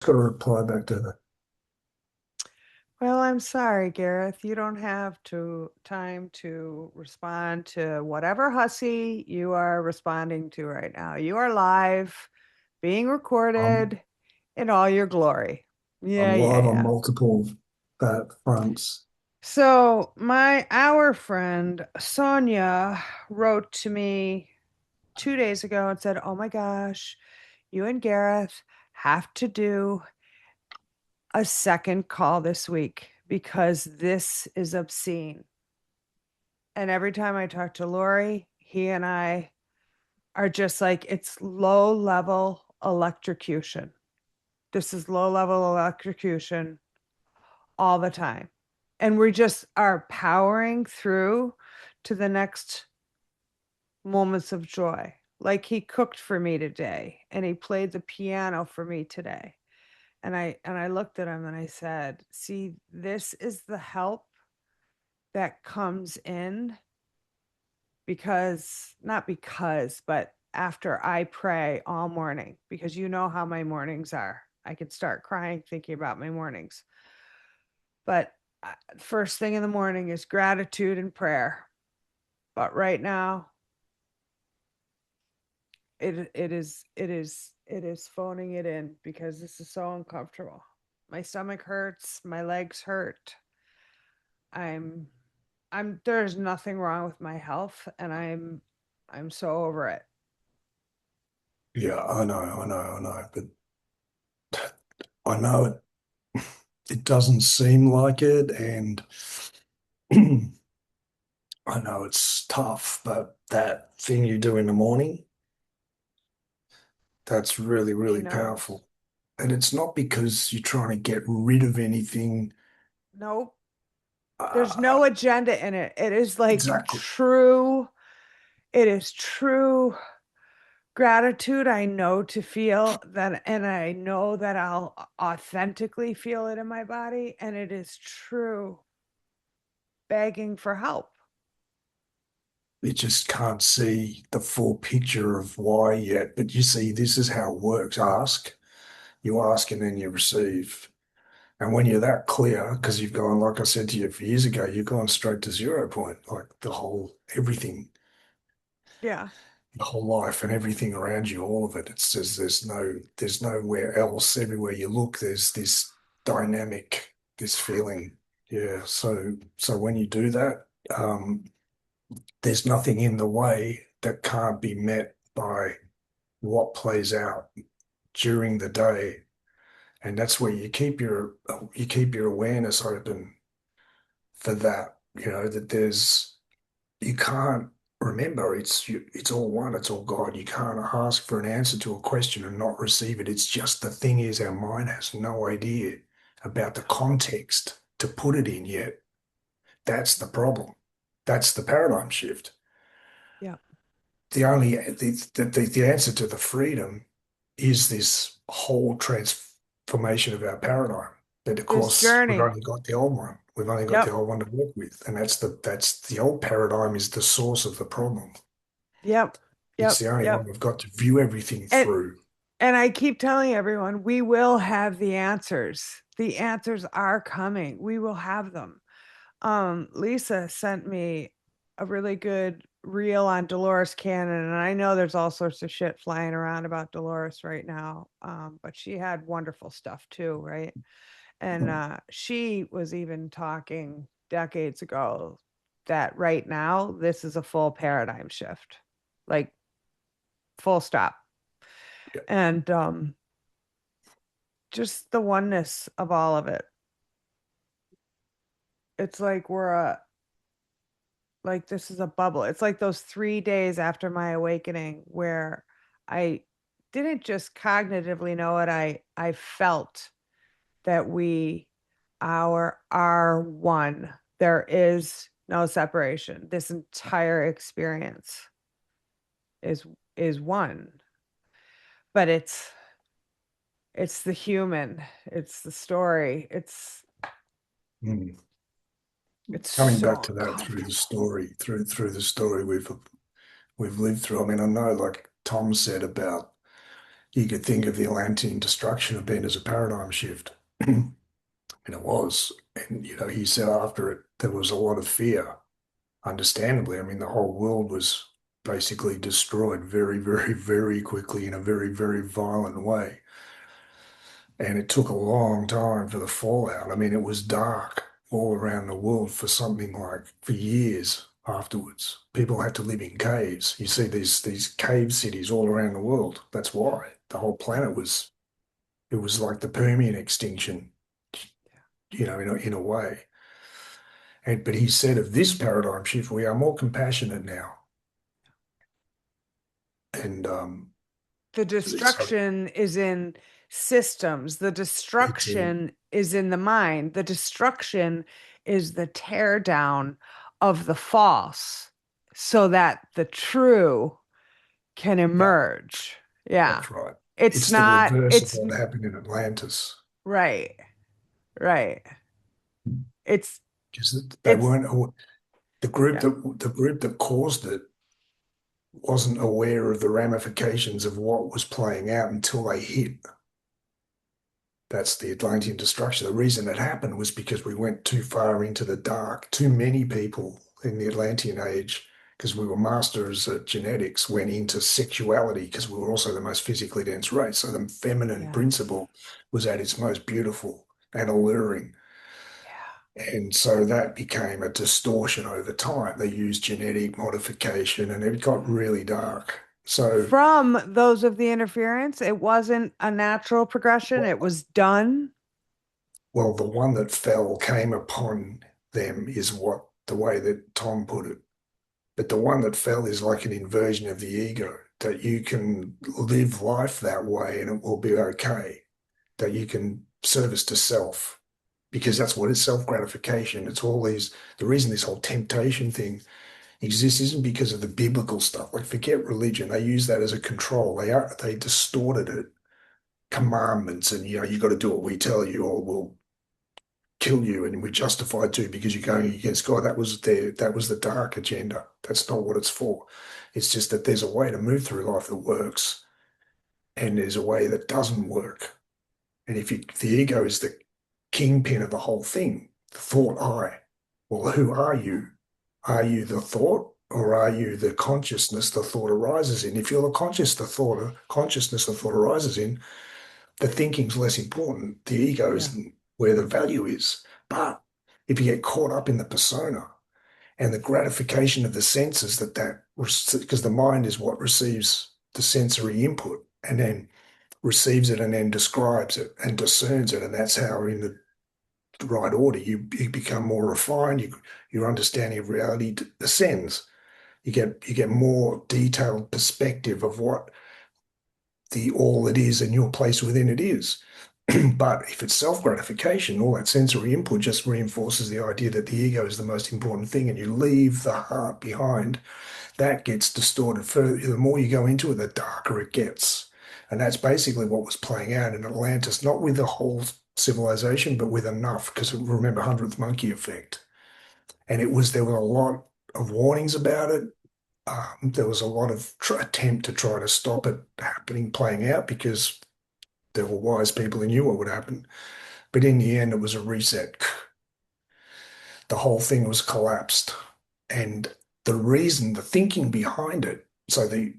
got to reply back to her. Well, I'm sorry, Gareth. You don't have time to respond to whatever hussy you are responding to right now. You are live, being I'm recorded in all your glory. I'm Yeah, yeah, live on yeah. multiple fronts. So our friend Sonia wrote to me 2 days ago and said, "Oh my gosh, you and Gareth have to do a second call this week because this is obscene." And every time I talk to Lori, he and I are just like, it's low level electrocution. This is low level electrocution all the time. And we just are powering through to the next moments of joy. Like he cooked for me today and he played the piano for me today. And I looked at him and I said, "See, this is the help that comes in because not because, but after I pray all morning, because you know how my mornings are. I could start crying thinking about my mornings. But first thing in the morning is gratitude and prayer. But right now, it is phoning it in because this is so uncomfortable. My stomach hurts, my legs hurt. I'm I'm there's nothing wrong with my health and I'm so over it. Yeah, I know, but I know it doesn't seem like it, and I know it's tough, but that thing you do in the morning, that's really, He really knows. powerful. And it's not because you're trying to get rid of anything. Nope. There's Uh, no agenda in it. It is like exactly. true, it is true gratitude I know to feel that, and I know that I'll authentically feel it in my body. And it is true begging for help. You just can't see the full picture of why yet. But you see, this is how it works. You ask, and then you receive. And when you're that clear, because you've gone, like I said to you years ago, you've gone straight to 0 point, like everything, Yeah. the whole life and everything around you, all of it. It says there's nowhere else. Everywhere you look, there's this dynamic, this feeling. Yeah. So when you do that, there's nothing in the way that can't be met by what plays out during the day. And that's where you keep your awareness open for that. That you can't remember. It's all one. It's all God. You can't ask for an answer to a question and not receive it. It's just the thing is, our mind has no idea about the context to put it in yet. That's the problem. That's the paradigm shift. Yeah. The answer to the freedom is this whole transformation of our paradigm. But of This course, we've journey. only got the old one. We've only got the Yep. old one to work with, and that's the old paradigm is the source of the problem. Yep. It's Yep. the only one Yep. we've got to view everything And through. and I keep telling everyone, we will have the answers. The answers are coming. We will have them. Lisa sent me a really good reel on Dolores Cannon, and I know there's all sorts of shit flying around about Dolores right now. But she had wonderful stuff too, right? And she was even talking decades ago that right now this is a full paradigm shift, like full stop. Yeah. And just the oneness of all of it. It's like we're a like this is a bubble. It's like those 3 days after my awakening where I didn't just cognitively know it, I felt that we are one. There is no separation. This entire experience is is one. But it's the human, it's the story, Mm. it's Coming back so to that through the uncomfortable. story, through the story we've lived through. I mean, I know, like Tom said about You could think of the Atlantean destruction of being as a paradigm shift. And it was. And, he said after it, there was a lot of fear, understandably. I mean, the whole world was basically destroyed very, very, very quickly in a very, very violent way. And it took a long time for the fallout. I mean, it was dark all around the world for something like for years afterwards. People had to live in caves. You see these cave cities all around the world. That's why the whole planet was it was like the Permian extinction, in a way. But he said of this paradigm shift, we are more compassionate now. And The so destruction is in systems. The it's in, destruction is in the mind. The destruction is the tear down of the false so that the true can yeah, emerge. Yeah. that's right. It's It's the not, reverse of it's what happened in Atlantis. right, right. It's, Because they it's, weren't the group yeah, that caused it wasn't aware of the ramifications of what was playing out until they hit. That's the Atlantean destruction. The reason it happened was because we went too far into the dark. Too many people in the Atlantean age, because we were masters at genetics, went into sexuality because we were also the most physically dense race. So the feminine yeah, principle was at its most beautiful and alluring. yeah. And so that became a distortion over time. They used genetic modification and it got really dark. So, From those of the interference, it wasn't a natural progression. It well, was done. well, the one that fell came upon them is what the way that Tom put it. But the one that fell is like an inversion of the ego, that you can live life that way and it will be okay, that you can service to self, because that's what is self-gratification. It's all the reason this whole temptation thing exists isn't because of the biblical stuff. Like forget religion. They use that as a control. They distorted it. Commandments and you got to do what we tell you or we'll kill you and we're justified to because you're going against God. That was the dark agenda. That's not what it's for. It's just that there's a way to move through life that works and there's a way that doesn't work. And if the ego is the kingpin of the whole thing, the thought I, well, who are you? Are you the thought or are you the consciousness the thought arises in? If you're the consciousness the thought arises in, the thinking's less important. The ego Yeah. is where the value is. But if you get caught up in the persona and the gratification of the senses because the mind is what receives the sensory input and then receives it and then describes it and discerns it. And that's how in the right order, you become more refined. Your understanding of reality ascends. You get more detailed perspective of what the all it is and your place within it is. But if it's self-gratification, all that sensory input just reinforces the idea that the ego is the most important thing, and you leave the heart behind. That gets distorted further. The more you go into it, the darker it gets. And that's basically what was playing out in Atlantis, not with the whole civilization, but with enough, because remember, 100th monkey effect. And there were a lot of warnings about it. There was a lot of attempt to try to stop it happening, playing out, because there were wise people who knew what would happen. But in the end, it was a reset. The whole thing was collapsed. And the thinking behind it, so the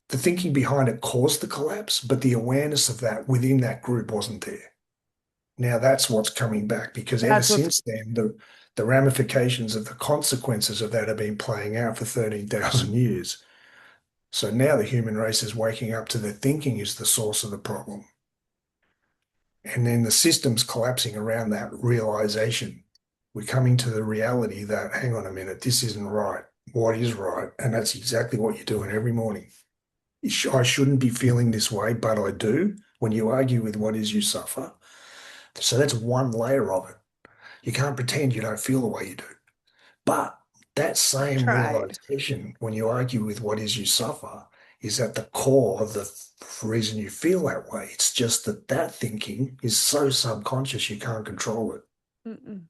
thinking behind it caused the collapse, but the awareness of that within that group wasn't there. Now that's what's coming back because ever That's what's since then, the ramifications of the consequences of that have been playing out for 13,000 years. So now the human race is waking up to the thinking is the source of the problem. And then the system's collapsing around that realization. We're coming to the reality that, hang on a minute, this isn't right. What is right? And that's exactly what you're doing every morning. I shouldn't be feeling this way, but I do. When you argue with what is, you suffer. So that's one layer of it. You can't pretend you don't feel the way you do. But that same tried. realization, when you argue with what is, you suffer, is at the core of the reason you feel that way. It's just that thinking is so subconscious you can't control it. Mm-mm.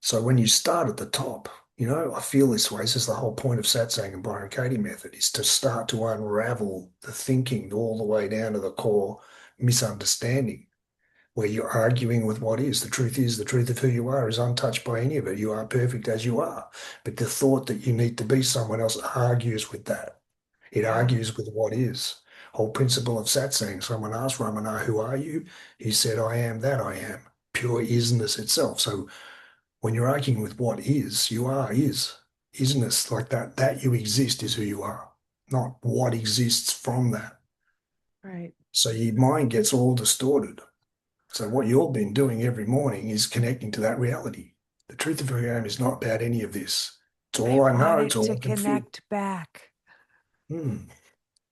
So when you start at the top, I feel this way. This is the whole point of satsang and Byron Katie method is to start to unravel the thinking all the way down to the core misunderstanding where you're arguing with what is. The truth is, the truth of who you are is untouched by any of it. You are perfect as you are. But the thought that you need to be someone else argues with that. It Yeah, argues with what is. Whole principle of satsang. Someone asked Ramana, who are you? He said, I am that I am. Pure isness itself. So when you're arguing with what is, you are is. Isness like that, that you exist is who you are, not what exists from that. right. So your mind gets all distorted. So what you've been doing every morning is connecting to that reality. The truth of who I am is not about any of this. It's I all I want know. It's it all to I can feel. connect back. Hmm,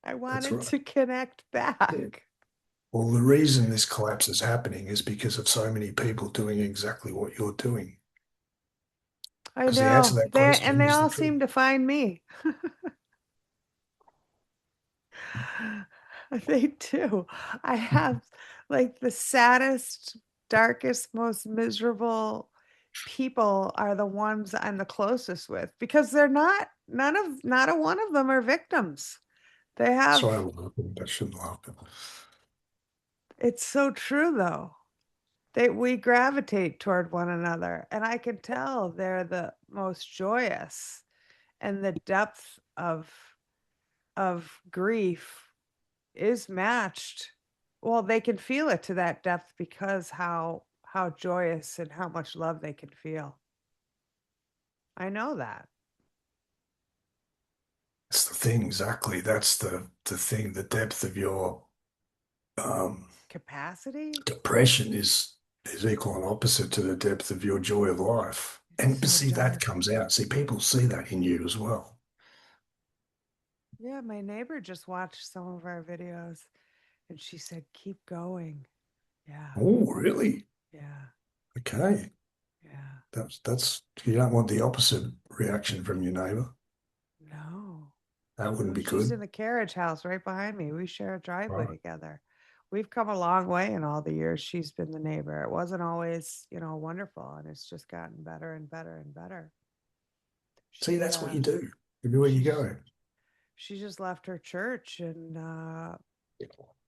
I want that's it right. to connect Yeah. back. Well, the reason this collapse is happening is because of so many people doing exactly what you're doing. I Because the answer to know. that They question is the all truth. seem to find me. They do. I have like the saddest, darkest, most miserable people are the ones I'm the closest with because they're not a one of them are victims. They have, Sorry, I'm laughing. I shouldn't laugh. it's so true though. We gravitate toward one another and I can tell they're the most joyous and the depth of grief is matched. Well, they can feel it to that depth because how joyous and how much love they can feel. I know that. That's the thing, exactly. That's the thing. The depth of your um, Capacity? depression is equal and opposite to the depth of your joy of life. It's And but so see, that dark. comes out. See, people see that in you as well. Yeah, my neighbor just watched some of our videos and she said, keep going. Yeah, Oh, really? yeah, Okay. yeah. That's you don't want the opposite reaction from your neighbor. No. That wouldn't No, be she's in good. the carriage house right behind me. We share a driveway Right. together. We've come a long way in all the years she's been the neighbor. It wasn't always, wonderful, and it's just gotten better and better and better. See, She that's what uh you do everywhere you she's go. she just left her church and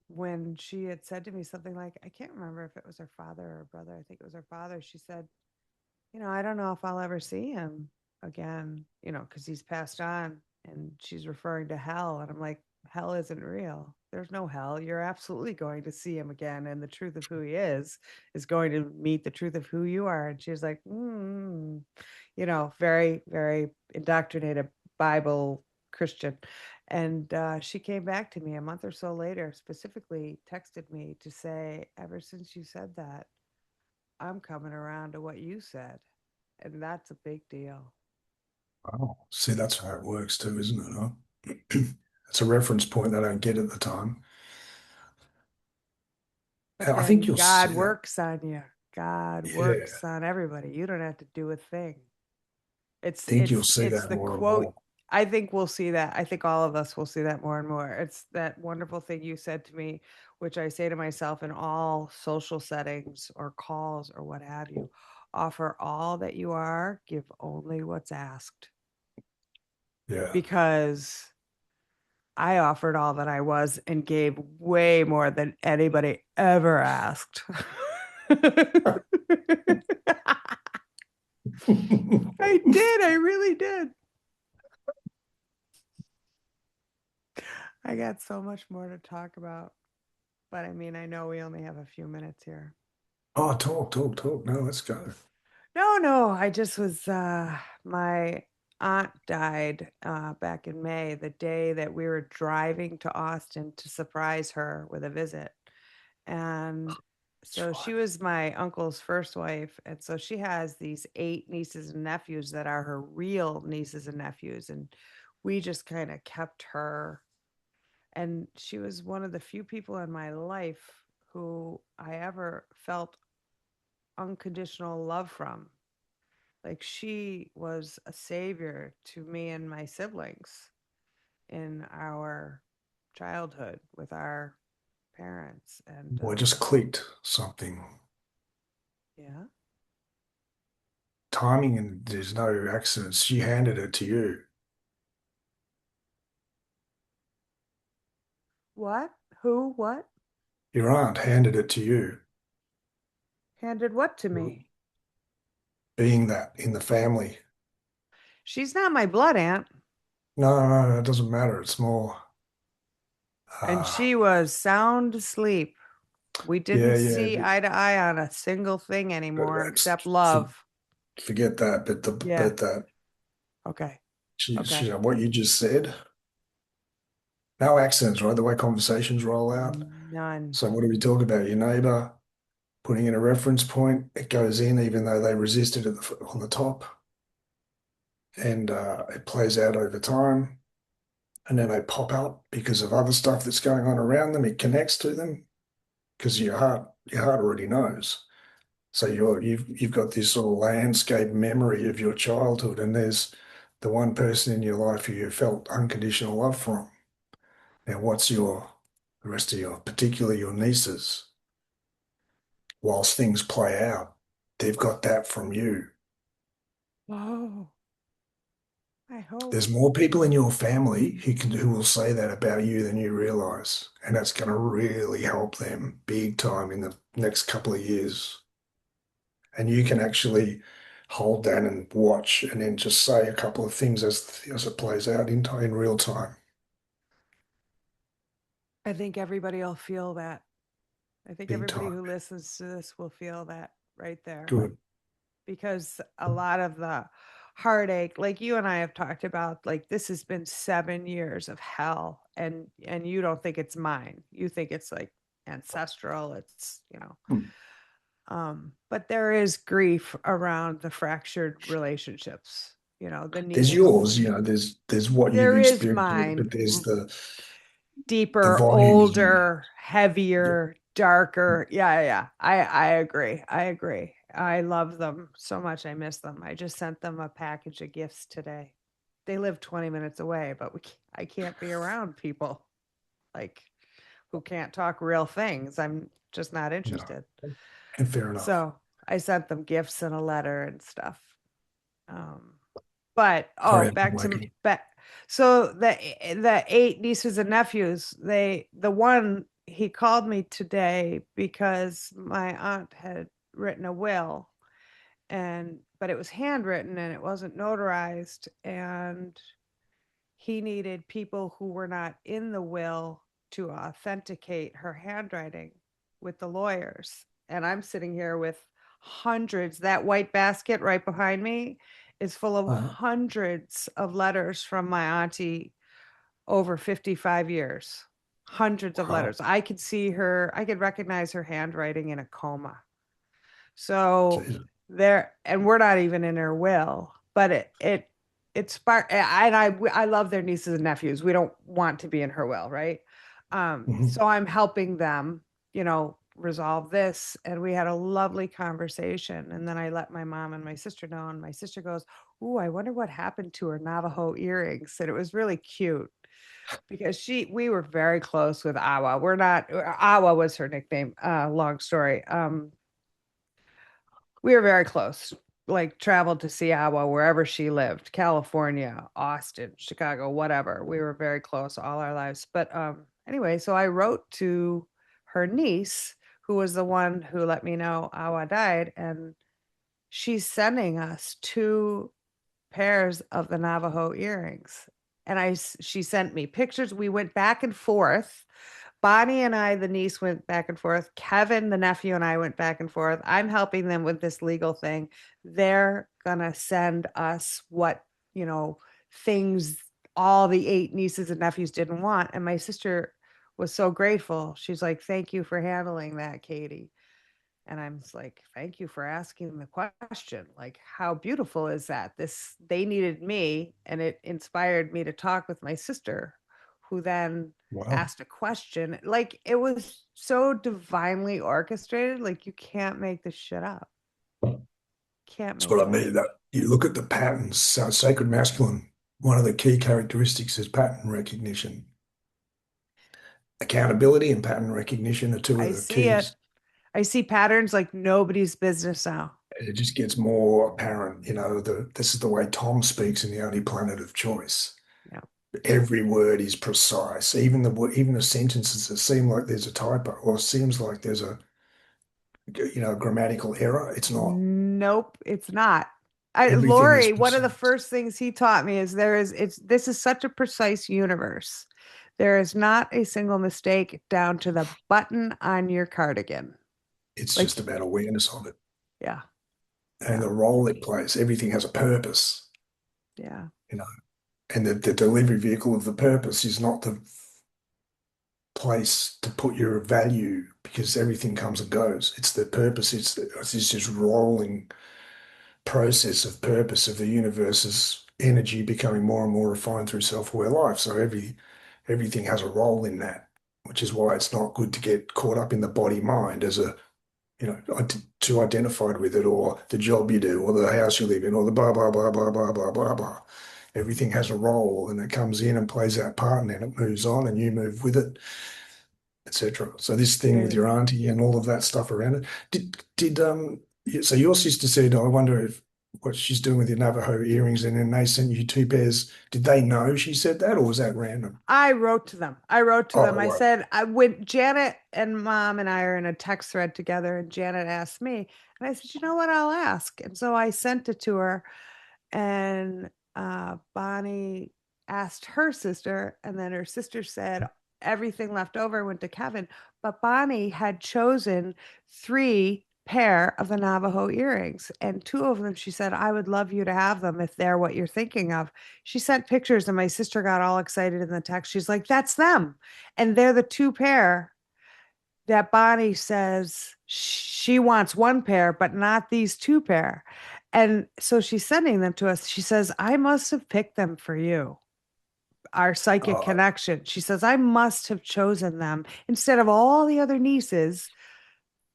when she had said to me something like, I can't remember if it was her father or brother, I think it was her father, she said, I don't know if I'll ever see him again, because he's passed on. And she's referring to hell. And I'm like, hell isn't real. There's no hell. You're absolutely going to see him again. And the truth of who he is going to meet the truth of who you are. And she's like, very, very indoctrinated Bible Christian. And she came back to me a month or so later, specifically texted me to say, ever since you said that, I'm coming around to what you said. And that's a big deal. Oh, see, that's how it works too, isn't it? Huh? It's a reference point they don't get at the time. But I think then you'll God see that. works on you. God Yeah, works on everybody. You don't have to do a thing. I think you'll see It's that the more and quote. more. I think we'll see that. I think all of us will see that more and more. It's that wonderful thing you said to me, which I say to myself in all social settings or calls or what have you. Offer all that you are, give only what's asked. Yeah. Because I offered all that I was and gave way more than anybody ever asked. I did. I really did. I got so much more to talk about. But I mean, I know we only have a few minutes here. Oh, talk, talk, talk. No, let's go. No, no, I just was my aunt died back in May, the day that we were driving to Austin to surprise her with a visit. And That's so right. she was my uncle's first wife. And so she has these 8 nieces and nephews that are her real nieces and nephews. And we just kind of kept her. And she was one of the few people in my life who I ever felt unconditional love from. Like she was a savior to me and my siblings in our childhood with our parents. And Well, I just clicked something. yeah, timing and there's no accidents. She handed it to you. What? Who? What? Your aunt handed it to you. Handed what to me? Being that in the family. She's not my blood aunt. No, no, no, it doesn't matter. It's more, And uh, she was sound asleep. We yeah, didn't yeah. see eye to eye on a single thing anymore It's, except for, love. forget that. Yeah. But that Okay. she Okay. what you just said. No accidents, right? The way conversations roll out. None. So what do we talk about? Your neighbor putting in a reference point. It goes in even though they resisted on the top, and it plays out over time. And then they pop up because of other stuff that's going on around them. It connects to them because your heart already knows. So you've got this sort of landscape memory of your childhood, and there's the one person in your life who you felt unconditional love from. Now, what's the rest of your, particularly your nieces, whilst things play out, they've got that from you. Oh, I hope. There's more people in your family who will say that about you than you realize, and that's going to really help them big time in the next couple of years. And you can actually hold that and watch, and then just say a couple of things as it plays out in real time. I think everybody will feel that. I think Big everybody time. who listens to this will feel that right there. Good. Because a lot of the heartache, like you and I have talked about, like this has been 7 years of hell, and you don't think it's mine. You think it's like ancestral. It's. Hmm. But there is grief around the fractured relationships. The There's need. yours, there's what you've There is experienced, mine. but there's the Deeper, volumes you older, yeah. heavier, darker. Yeah, yeah. I agree. I agree. I love them so much. I miss them. I just sent them a package of gifts today. They live 20 minutes away, but I can't be around people like who can't talk real things. I'm just not No, interested. and fair enough. So I sent them gifts and a letter and stuff. Um, but Sorry, oh, I'm back to waking. back. So the eight nieces and nephews, the one he called me today because my aunt had written a will, and but it was handwritten and it wasn't notarized, and he needed people who were not in the will to authenticate her handwriting with the lawyers. And I'm sitting here with hundreds. That white basket right behind me is full of Uh, hundreds of letters from my auntie over 55 years. Hundreds of wow. letters. I could see her, I could recognize her handwriting in a coma. So Jesus. there, and we're not even in her will, but it sparked. And I love their nieces and nephews. We don't want to be in her will, right? Mhm. So I'm helping them, resolve this. And we had a lovely conversation. And then I let my mom and my sister know, and my sister goes, "Ooh, I wonder what happened to her Navajo earrings." And it was really cute because we were very close with Awa. We're not Awa was her nickname. Long story. We were very close, like traveled to see Awa wherever she lived, California, Austin, Chicago, whatever. We were very close all our lives. But anyway, so I wrote to her niece, who was the one who let me know Awa died, and she's sending us two pairs of the Navajo earrings. And she sent me pictures. We went back and forth. Bonnie and I, the niece, went back and forth. Kevin, the nephew, and I went back and forth. I'm helping them with this legal thing. They're gonna send us what, things all the eight nieces and nephews didn't want. And my sister was so grateful. She's like, "Thank you for handling that, Katie." And I'm just like, "Thank you for asking the question. Like, how beautiful is that? They needed me, and it inspired me to talk with my sister, who then Wow. asked a question. Like, it was so divinely orchestrated. Like, you can't make this shit up. Can't That's make what it I up. mean. That you look at the patterns, sacred masculine, one of the key characteristics is pattern recognition. Accountability and pattern recognition are two of I the see it. keys. I see patterns like nobody's business now. it just gets more apparent, this is the way Tom speaks in The Only Planet of Choice. Yeah. Every word is precise. Even the sentences that seem like there's a typo or seems like there's a grammatical error. It's not. Nope, it's not. Everything is Lori, one of the precise. first things he taught me is this is such a precise universe. There is not a single mistake down to the button on your cardigan. It's just Like, about awareness of it yeah, and yeah, the role it plays. Everything has a purpose, yeah. you know, and the delivery vehicle of the purpose is not the place to put your value because everything comes and goes. It's the purpose. It's this rolling process of purpose of the universe's energy becoming more and more refined through self-aware life. So everything has a role in that, which is why it's not good to get caught up in the body mind as too identified with it, or the job you do, or the house you live in, or the blah blah blah blah blah blah blah blah. Everything has a role, and it comes in and plays that part, and then it moves on, and you move with it, etc. So this thing with There, your auntie and all of that stuff around it. So your sister said, I wonder if what she's doing with your Navajo earrings, and then they sent you two pairs. Did they know she said that, or was that random? I wrote to them. I wrote to them. Oh, I right. said, when Janet and mom and I are in a text thread together, and Janet asked me, and I said, you know what, I'll ask. And so I sent it to her, and Bonnie asked her sister, and then her sister said everything left over went to Kevin. But Bonnie had chosen 3 pair of the Navajo earrings, and 2 of them she said, I would love you to have them if they're what you're thinking of. She sent pictures, and my sister got all excited in the text. She's like, that's them. And they're the 2 pair that Bonnie says she wants 1 pair, but not these 2 pair. And so she's sending them to us. She says, I must have picked them for you, our psychic Oh, connection. She says, I must have chosen them instead of all the other nieces,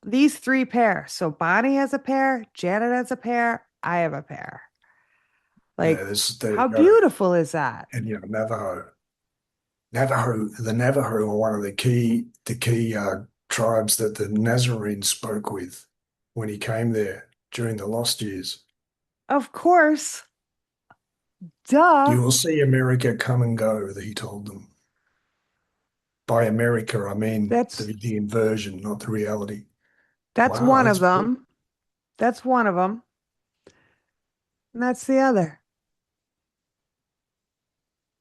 these 3 pair. So Bonnie has a pair, Janet has a pair, I have a pair. yeah, Like, there you how go. beautiful is that? And the Navajo are one of the key tribes that the Nazarene spoke with when he came there during the lost years. Of course, duh. You will see America come and go, that he told them. By America, I mean That's the inversion, not the reality. that's Wow, one of that's them. That's one of them. And that's the other.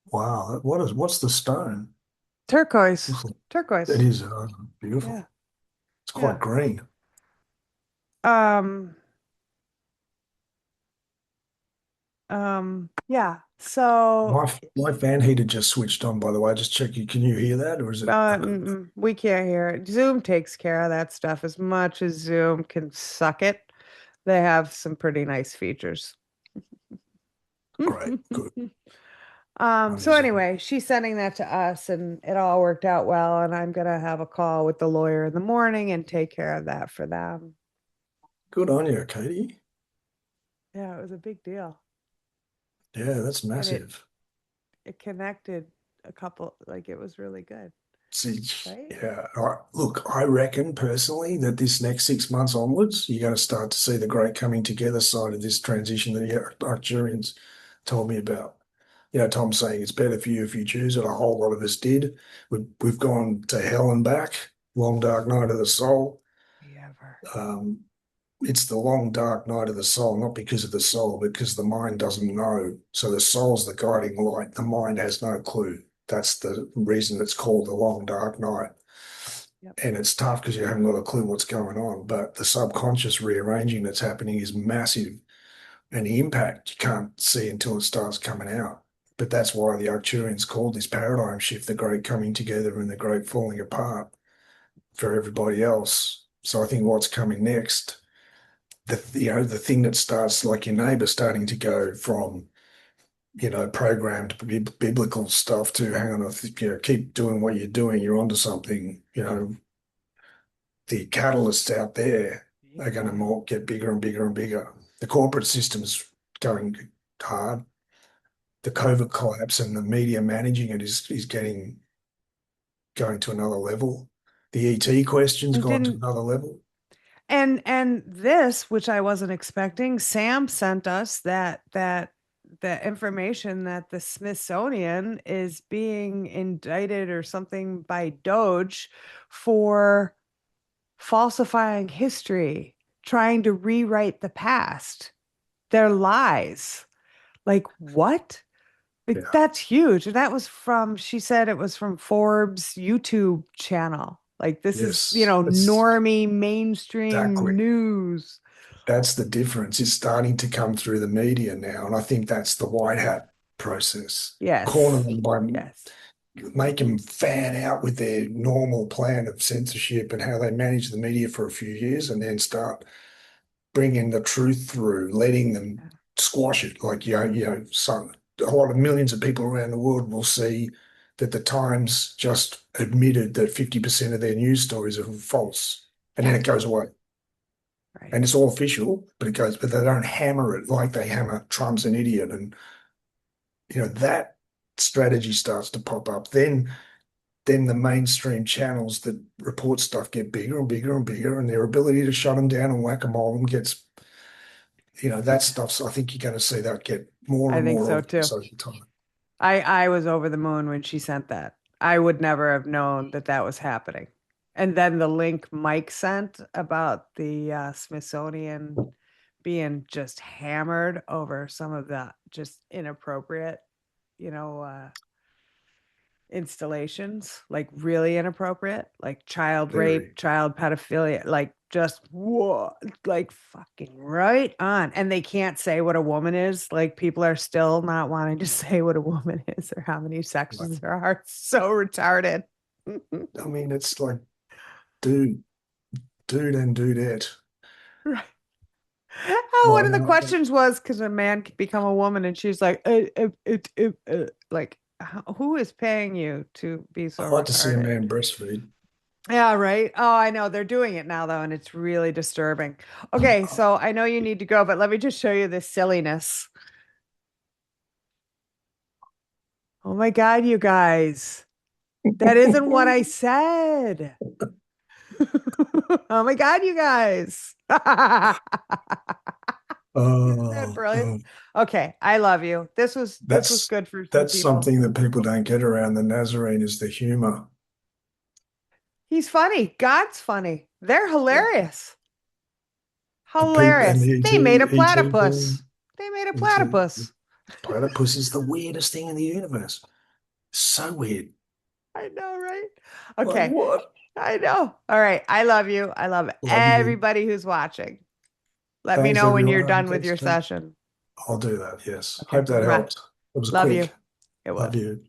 wow. What's the stone? Turquoise. Looks like it Turquoise. is Yeah. beautiful. It's quite Yeah. green. Um, yeah. So, My fan heater just switched on, by the way. Just check you. Can you hear that, or is it? we can't hear it. Zoom takes care of that stuff as much as Zoom can suck it. They have some pretty nice features. Great, good. So Only Zoom. anyway, she's sending that to us, and it all worked out well, and I'm gonna have a call with the lawyer in the morning and take care of that for them. Good on you, Katie. Yeah, it was a big deal. Yeah, that's And massive. it connected a couple, like it was really good, See, right? yeah. Look, I reckon personally that this next 6 months onwards, you're going to start to see the great coming together side of this transition that the Arcturians told me about. Tom's saying it's better for you if you choose it. A whole lot of us did. We've gone to hell and back. Long dark night of the soul. Ever. Um, it's the long dark night of the soul, not because of the soul, but because the mind doesn't know. So the soul's the guiding light. The mind has no clue. That's the reason it's called the long dark night. Yep. And it's tough because you haven't got a clue what's going on. But the subconscious rearranging that's happening is massive. And the impact you can't see until it starts coming out. But that's why the Arcturians called this paradigm shift the great coming together and the great falling apart for everybody else. So I think what's coming next, the thing that starts like your neighbor starting to go from programmed biblical stuff to hang on, keep doing what you're doing. You're onto something. The catalysts out there are going to Yeah. get bigger and bigger and bigger. The corporate system's going hard. The COVID collapse and the media managing it is going to another level. The ET question's And gone to didn't another level. And this, which I wasn't expecting, Sam sent us that the information that the Smithsonian is being indicted or something by Doge for falsifying history, trying to rewrite the past. Their lies. Like what? Like Yeah. that's huge. And that was from, she said it was from Forbes YouTube channel. Like this is, Yes. It's normie mainstream exactly. news. That's the difference. It's starting to come through the media now. And I think that's the white hat process. Corner Yes. them by Yes. make them fan out with their normal plan of censorship and how they manage the media for a few years and then start bringing the truth through, letting them squash it. Like, some, a lot of millions of people around the world will see that the Times just admitted that 50% of their news stories are false. And then Yeah. it goes away. Right. And it's all official, but they don't hammer it like they hammer Trump's an idiot. And, that strategy starts to pop up. Then the mainstream channels that report stuff get bigger and bigger and bigger, and their ability to shut them down and whack-a-mole them gets, that stuff's, I think you're going to see that get more I and think more so obvious too. over time. I was over the moon when she sent that. I would never have known that that was happening. And then the link Mike sent about the Smithsonian being just hammered over some of the just inappropriate, you know, installations, like really inappropriate, like child rape, Very. child pedophilia, like just whoa, like fucking right on. And they can't say what a woman is. Like people are still not wanting to say what a woman is or how many Like, sexes there are. It's so retarded. I mean, it's like, dude, dude, and dudette. Right. Oh, one Well, of the no, questions was, could a man become a woman? And she's like, like, who is paying you to be so I like to see a retarded? man breastfeed. Yeah, right. Oh, I know. They're doing it now, though, and it's really disturbing. Okay, so I know you need to go, but let me just show you this silliness. Oh my God, you guys. That isn't what I said. Oh my God, you guys. Isn't that Oh, brilliant? oh. Okay, I love you. This was That's good for some that's people. something that people don't get around the Nazarene is the humor. He's funny. God's funny. They're Yeah. hilarious. And people and Hilarious. the They made a ET platypus. thing, They made a ET platypus. platypus is the weirdest thing in the universe. So weird. I know, right? Like Okay. what? I know. All right. I love you. I love Love you. everybody who's watching. Let me Thanks, know when you're everyone. done with Thanks, your Kate. session. I'll do that. Yes. Okay. Hope that Mwah. helped. It was Love you. quick. It Love was. you.